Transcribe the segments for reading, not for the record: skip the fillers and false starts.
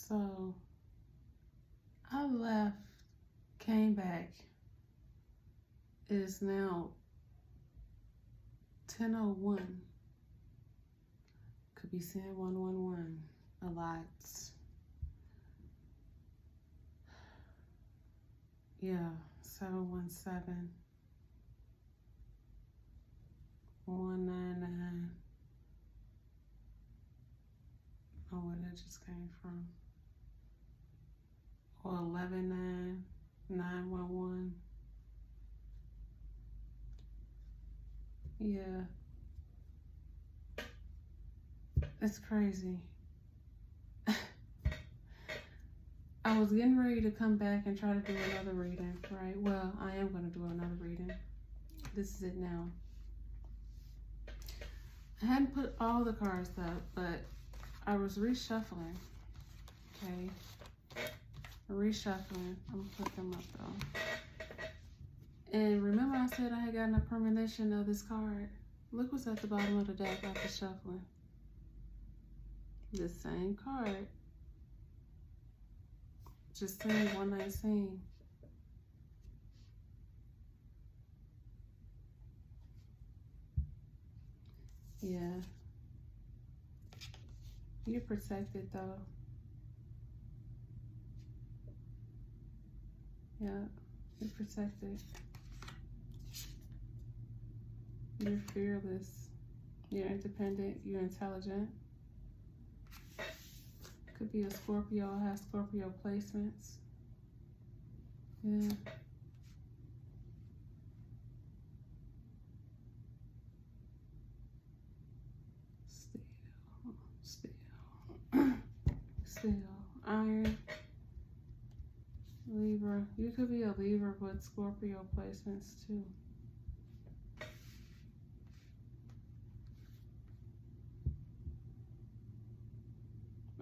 So I left, came back. It is now 10:01. Could be saying 111 a lot. Yeah, 717 199. Oh, where that just came from. Or 119 911. Yeah. It's crazy. I was getting ready to come back and try to do another reading, right? Well, I am going to do another reading. This is it now. I hadn't put all the cards up, but I was reshuffling. Okay. Reshuffling. I'm going to put them up though. And remember I said I had gotten a premonition of this card? Look what's at the bottom of the deck after shuffling. The same card. Just saying 119. Yeah. You're protected though. Yeah, you're protected. You're fearless. You're independent. You're intelligent. Could be a Scorpio, has Scorpio placements. Yeah. Still. Iron. Libra. You could be a Libra with Scorpio placements too.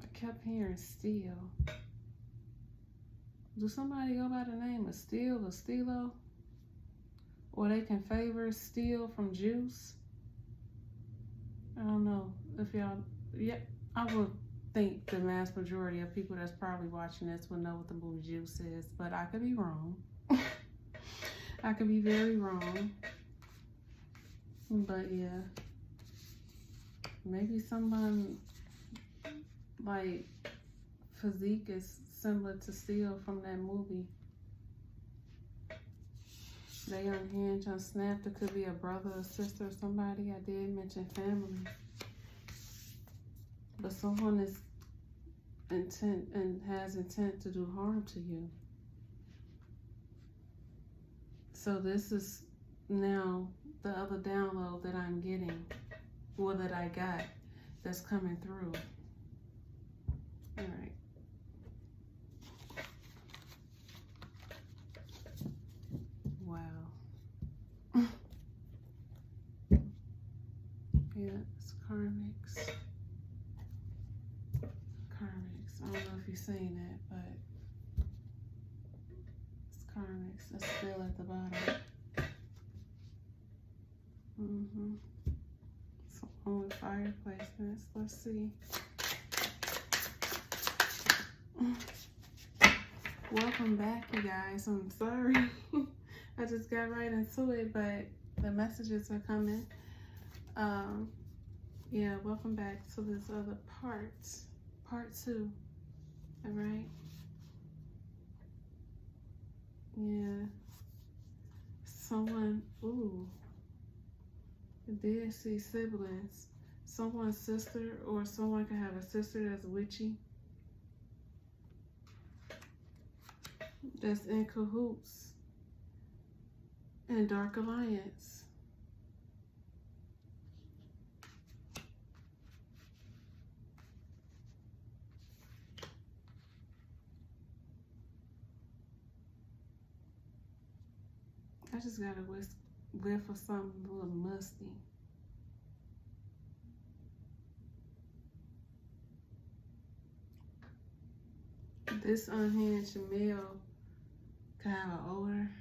I kept hearing steel. Do somebody go by the name of Steel or Stilo? Or they can favor Steel from Juice? I don't know if y'all, yeah, I would think the vast majority of people that's probably watching this will know what the movie Juice is, but I could be wrong. I could be very wrong. But yeah, maybe someone like physique is similar to Steel from that movie. They unhinged, unsnapped. It could be a brother or sister or somebody. I did mention family. But someone is intent and has intent to do harm to you. So this is now the other download that I'm getting, or that I got, that's coming through. All right. Wow. Yeah, it's karmics. Karmics. I don't know if you've seen that, but it's karmics. It's still at the bottom. So only fire placements. Let's see. Welcome back, you guys. I'm sorry. I just got right into it, but the messages are coming. Yeah, welcome back to this other part 2. All right. Yeah. Someone, ooh, did see siblings. Someone's sister, or someone could have a sister that's witchy, that's in cahoots and dark alliance. I just got a whiff of something a little musty. This unhinged male could have an odor.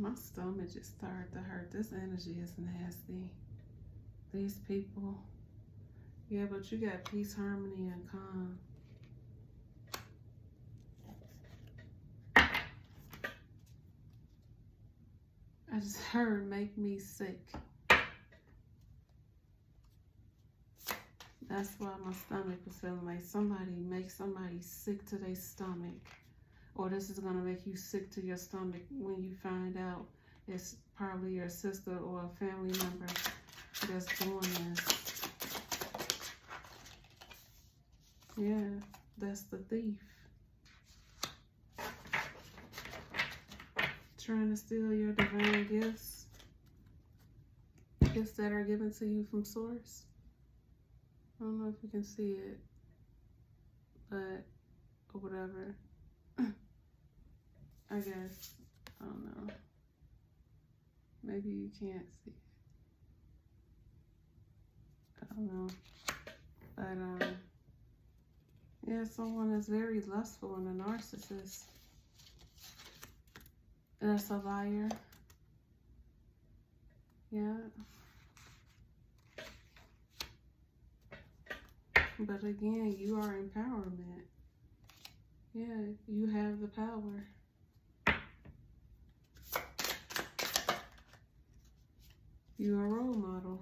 My stomach just started to hurt. This energy is nasty. These people. Yeah, but you got peace, harmony, and calm. I just heard make me sick. That's why my stomach was feeling like somebody make somebody sick to their stomach. Or this is gonna make you sick to your stomach when you find out it's probably your sister or a family member that's doing this. Yeah, that's the thief. Trying to steal your divine gifts. Gifts that are given to you from source. I don't know if you can see it, but or whatever. I guess. I don't know. Maybe you can't see it. I don't know. But yeah, someone is very lustful and a narcissist. That's a liar. Yeah. But again, you are empowerment. Yeah, you have the power. You're a role model.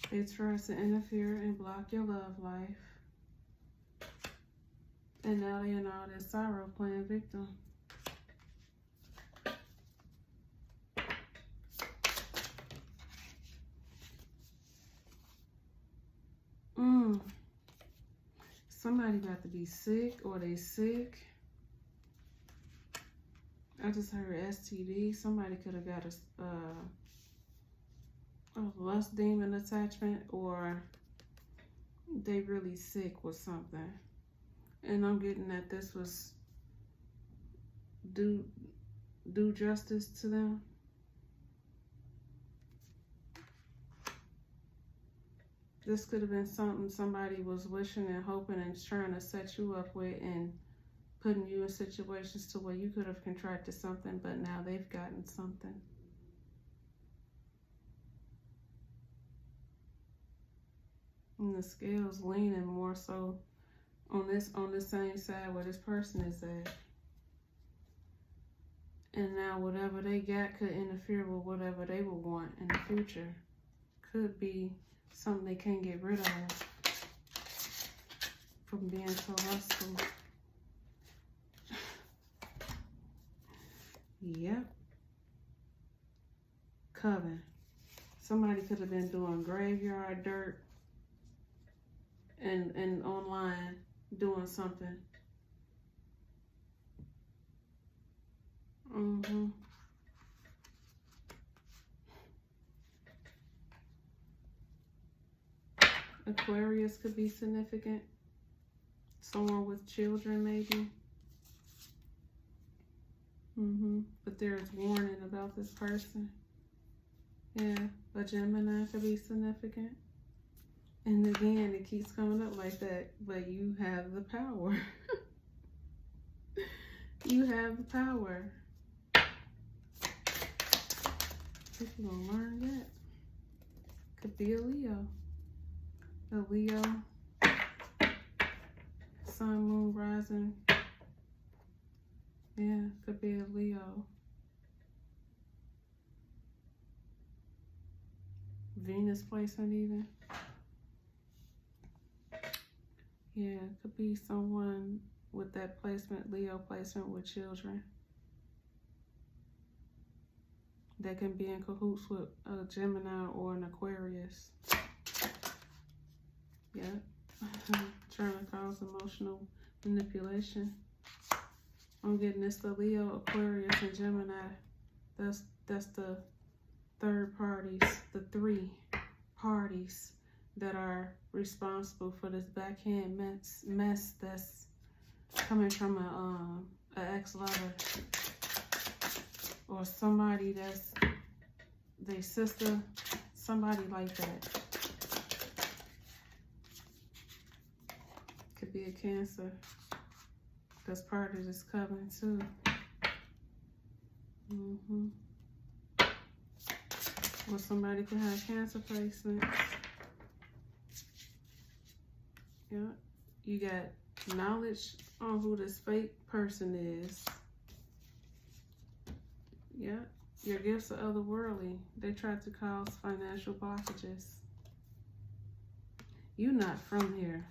They try to interfere and block your love life. And now they in all this sorrow playing victim. Somebody got to be sick or they sick. I just heard STD. Somebody could have got a lust demon attachment, or they really sick with something. And I'm getting that this was do justice to them. This could have been something somebody was wishing and hoping and trying to set you up with and putting you in situations to where you could have contracted something, but now they've gotten something. And the scale's leaning more so on the same side where this person is at. And now whatever they got could interfere with whatever they will want in the future. Could be something they can't get rid of from being so lustful. Yep. Coven. Somebody could have been doing graveyard dirt and online doing something. Aquarius could be significant. Someone with children, maybe. But there's warning about this person. Yeah, a Gemini could be significant. And again, it keeps coming up like that. But you have the power. You have the power. If you gonna learn that, could be a Leo. A Leo, sun, moon, rising. Yeah, could be a Leo. Venus placement even. Yeah, could be someone with that placement, Leo placement with children. That can be in cahoots with a Gemini or an Aquarius. Yeah, trying to cause emotional manipulation. I'm getting this the Leo, Aquarius, and Gemini. That's the third parties, the three parties that are responsible for this backhand mess that's coming from a ex-lover or somebody that's their sister, somebody like that. Could be a Cancer that's part of this coven too. Mm-hmm. Or somebody can have cancer placements. Yeah. You got knowledge on who this fake person is. Yeah. Your gifts are otherworldly. They try to cause financial blockages. You're not from here.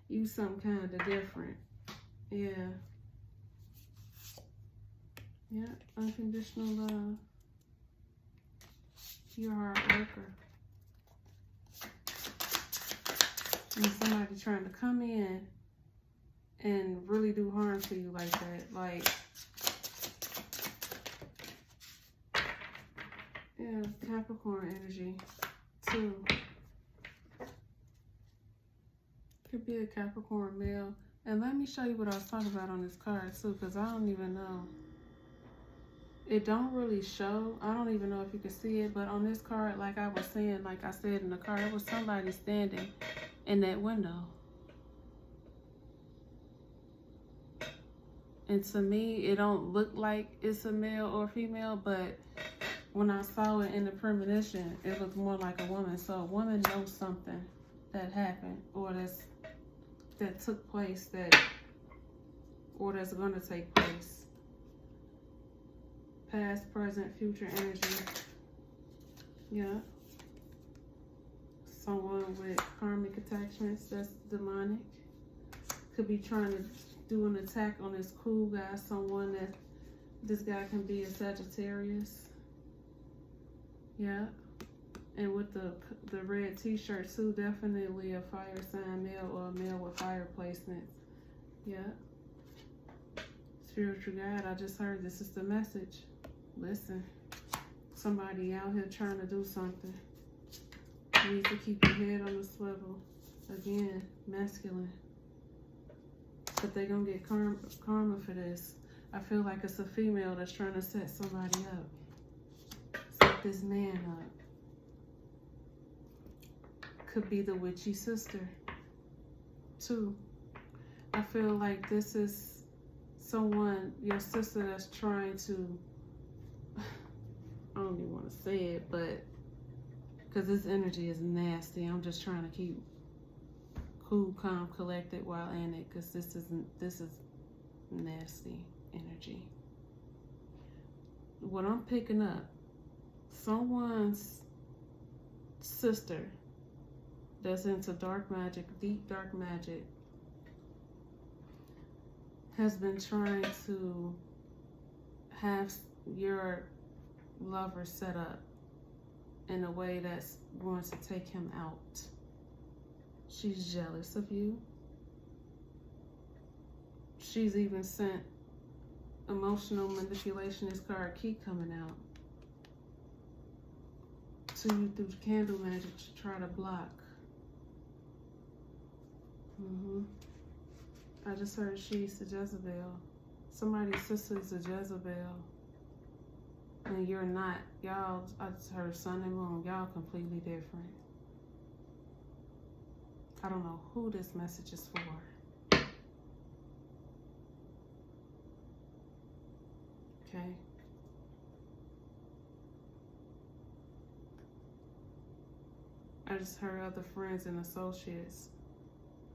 You some kind of different. Yeah. Yeah. Unconditional love. You're a hard worker. And somebody trying to come in and really do harm to you like that. Like, yeah, Capricorn energy too. Could be a Capricorn male. And let me show you what I was talking about on this card too, because I don't even know. It don't really show. I don't even know if you can see it, but on this card, like I was saying, like I said in the card, it was somebody standing in that window. And to me, it don't look like it's a male or female, but when I saw it in the premonition, it looked more like a woman. So a woman knows something that happened or that took place, or that's going to take place. Past, present, future energy. Yeah. Someone with karmic attachments that's demonic. Could be trying to do an attack on this cool guy. Someone that this guy can be a Sagittarius. Yeah. And with the red t-shirt too, definitely a fire sign male or a male with fire placements. Yeah. Spiritual guide, I just heard this is the message. Listen, somebody out here trying to do something. You need to keep your head on the swivel. Again, masculine. But they're going to get karma for this. I feel like it's a female that's trying to set somebody up. Set this man up. Could be the witchy sister, too. I feel like this is someone, your sister, that's trying to, I don't even want to say it, but because this energy is nasty, I'm just trying to keep cool, calm, collected while in it, because this is nasty energy. What I'm picking up, someone's sister that's into dark magic, deep dark magic, has been trying to have your lover set up in a way that's going to take him out. She's jealous of you. She's even sent emotional manipulation. This card keep coming out to you through candle magic to try to block. I just heard she's a Jezebel. Somebody's sister is a Jezebel. And you're not. Y'all, I just heard sun and moon. Y'all completely different. I don't know who this message is for. Okay. I just heard other friends and associates.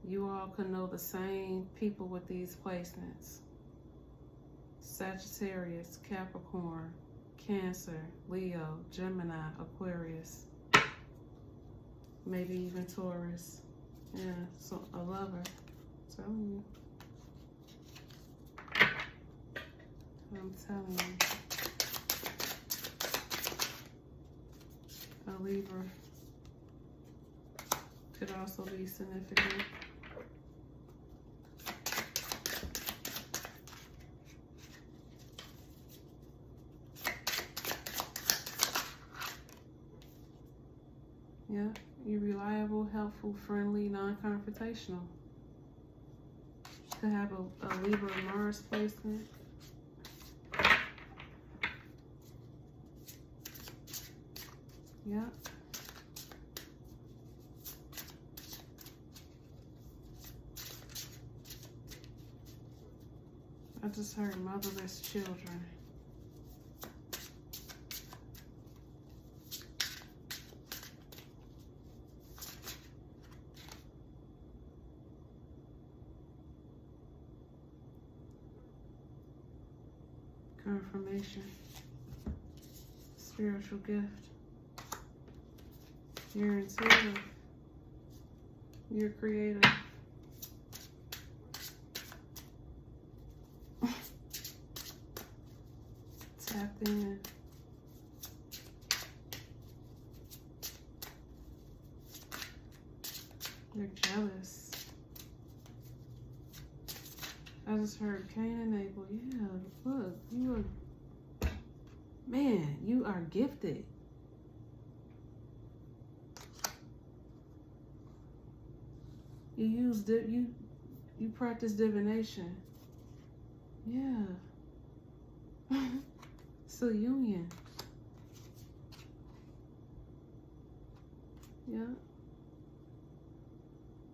You all could know the same people with these placements. Sagittarius, Capricorn, Cancer, Leo, Gemini, Aquarius. Maybe even Taurus. Yeah, so a lover. I'm telling you. A Libra could also be significant. Yeah, you're reliable, helpful, friendly, non-confrontational. Could have a Libra Mars placement. Yeah. I just heard motherless children. Confirmation. Spiritual gift. You're intuitive. You're creative. Tapped in. You're jealous. I just heard Cain and Abel. Yeah, look, you are, man, you are gifted. You practice divination. Yeah. So union. Yeah.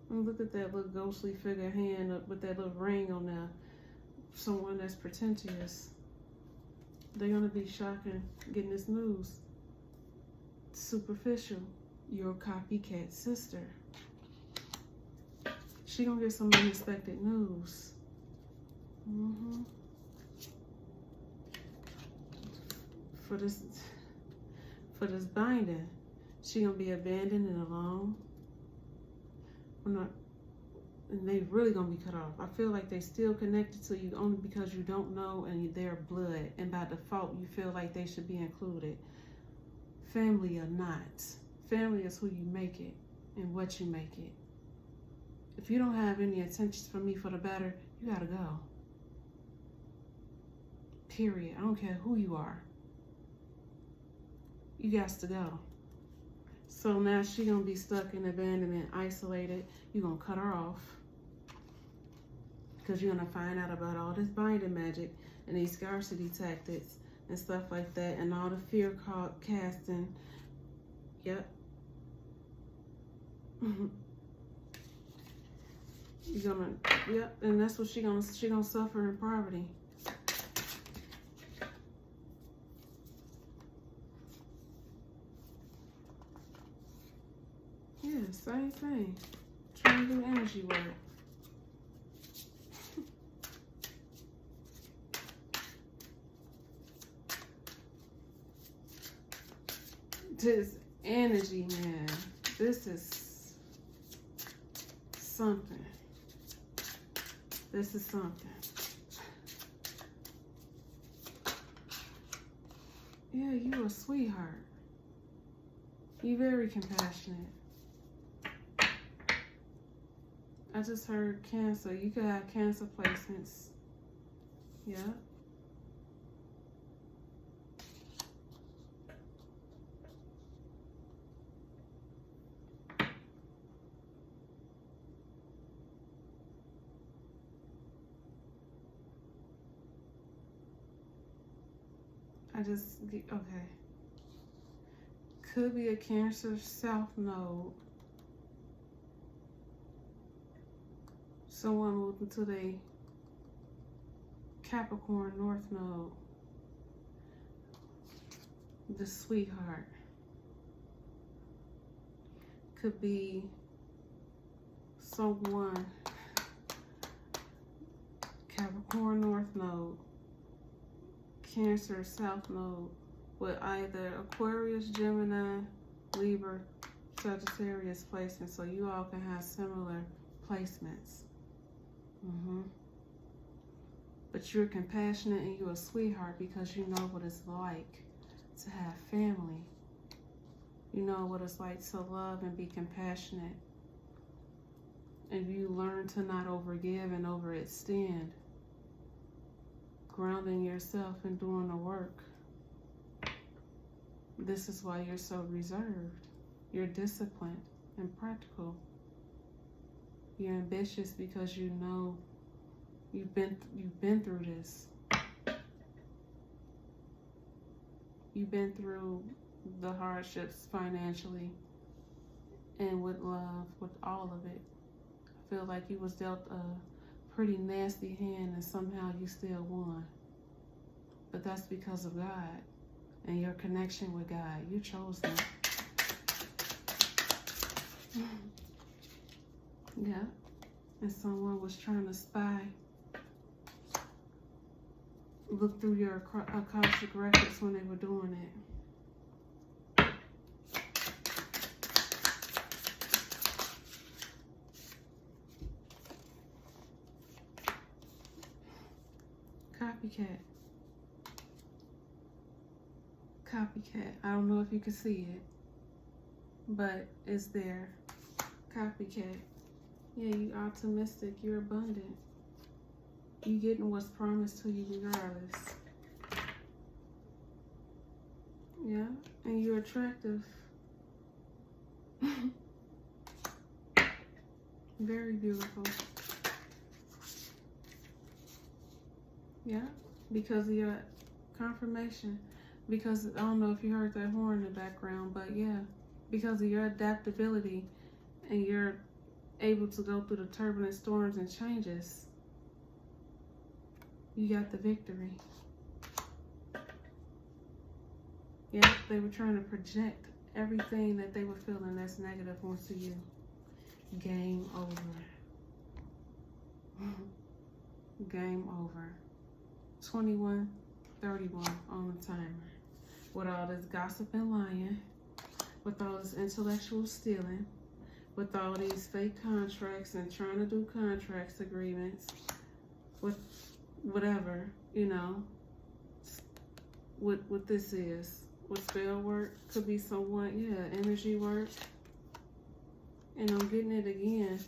And look at that little ghostly figure hand up with that little ring on there. Someone that's pretentious. They're gonna be shocking getting this news. Superficial. Your copycat sister. She gonna get some unexpected news. For this binding, she gonna be abandoned and alone. And they really gonna be cut off. I feel like they still connected to you only because you don't know and they're blood, and by default you feel like they should be included. Family or not, family is who you make it and what you make it. If you don't have any intentions for me for the better, you gotta go. Period. I don't care who you are. You got to go. So now she gonna be stuck in abandonment, isolated. You gonna cut her off because you're gonna find out about all this binding magic and these scarcity tactics and stuff like that, and all the fear casting. Yep. You're gonna, yep, and that's what she gonna suffer in poverty. Yeah, same thing. Trying to do energy work. This energy, man. This is something. This is something. Yeah, you a sweetheart. You very compassionate. I just heard Cancer. You could have Cancer placements. Yeah. Okay. Could be a Cancer South Node. Someone moved into the Capricorn North Node. The sweetheart. Could be someone Capricorn North Node. Cancer South Node with either Aquarius, Gemini, Libra, Sagittarius placement, so you all can have similar placements. But you're compassionate and you're a sweetheart because you know what it's like to have family. You know what it's like to love and be compassionate. And you learn to not overgive and overextend. Grounding yourself and doing the work. This is why you're so reserved. You're disciplined and practical. You're ambitious because you know you've been through this. You've been through the hardships financially and with love, with all of it. I feel like you was dealt a pretty nasty hand and somehow you still won. But that's because of God and your connection with God. You chose them. Yeah. And someone was trying to spy. Look through your Akashic records when they were doing it. Copycat. Copycat. I don't know if you can see it, but it's there. Copycat. Yeah, you optimistic. You're abundant. You getting what's promised to you regardless. Yeah, and you're attractive. Very beautiful. Yeah, because of your confirmation. Because I don't know if you heard that horn in the background, but yeah, because of your adaptability and you're able to go through the turbulent storms and changes, you got the victory. Yeah, they were trying to project everything that they were feeling that's negative onto you. Game over. Game over. 21:31 on the timer. With all this gossip and lying, with all this intellectual stealing, with all these fake contracts and trying to do contracts agreements, with whatever, you know, what this is. With spell work, could be someone, yeah, energy work. And I'm getting it again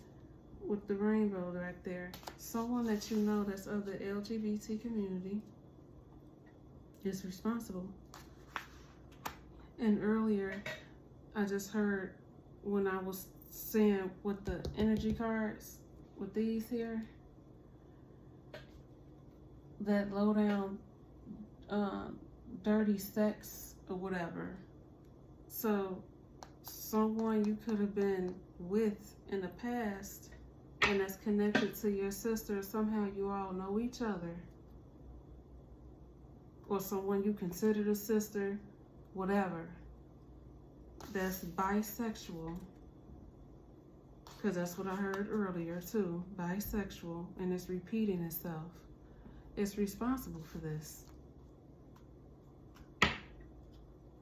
with the rainbow right there. Someone that you know that's of the LGBT community is responsible. And earlier, I just heard when I was saying with the energy cards, with these here, that low down, dirty sex or whatever. So someone you could have been with in the past and that's connected to your sister, somehow you all know each other. Or someone you considered a sister, whatever, that's bisexual. Because that's what I heard earlier too, bisexual, and it's repeating itself. It's responsible for this.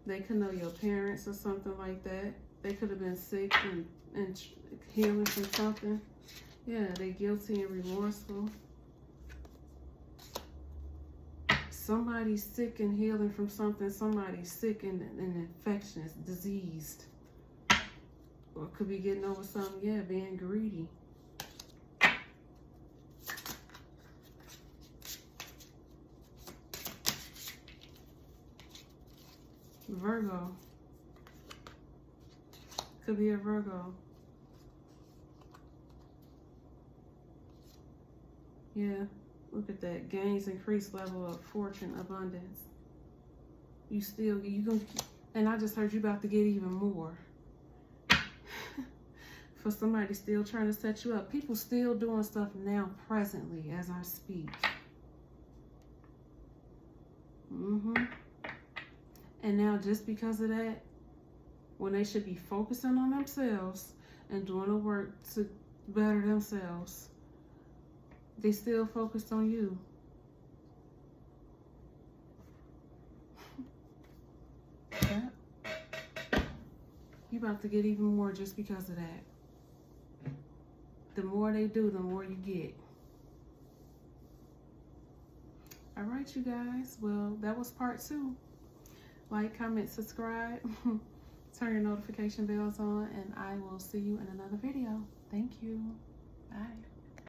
They could know your parents or something like that. They could have been sick and healing from something. Yeah, they're guilty and remorseful. Somebody's sick and healing from something. Somebody's sick and infectious, diseased. Or could be getting over something, yeah, being greedy. Virgo. Could be a Virgo. Yeah, look at that. Gains increased level of fortune, abundance. You gonna, and I just heard you about to get even more. For somebody still trying to set you up. People still doing stuff now, presently, as I speak. And now just because of that, when they should be focusing on themselves and doing the work to better themselves, they still focused on you. Yeah. You about to get even more just because of that. The more they do, the more you get. All right, you guys. Well, that was part 2. Like, comment, subscribe, turn your notification bells on, and I will see you in another video. Thank you. Bye.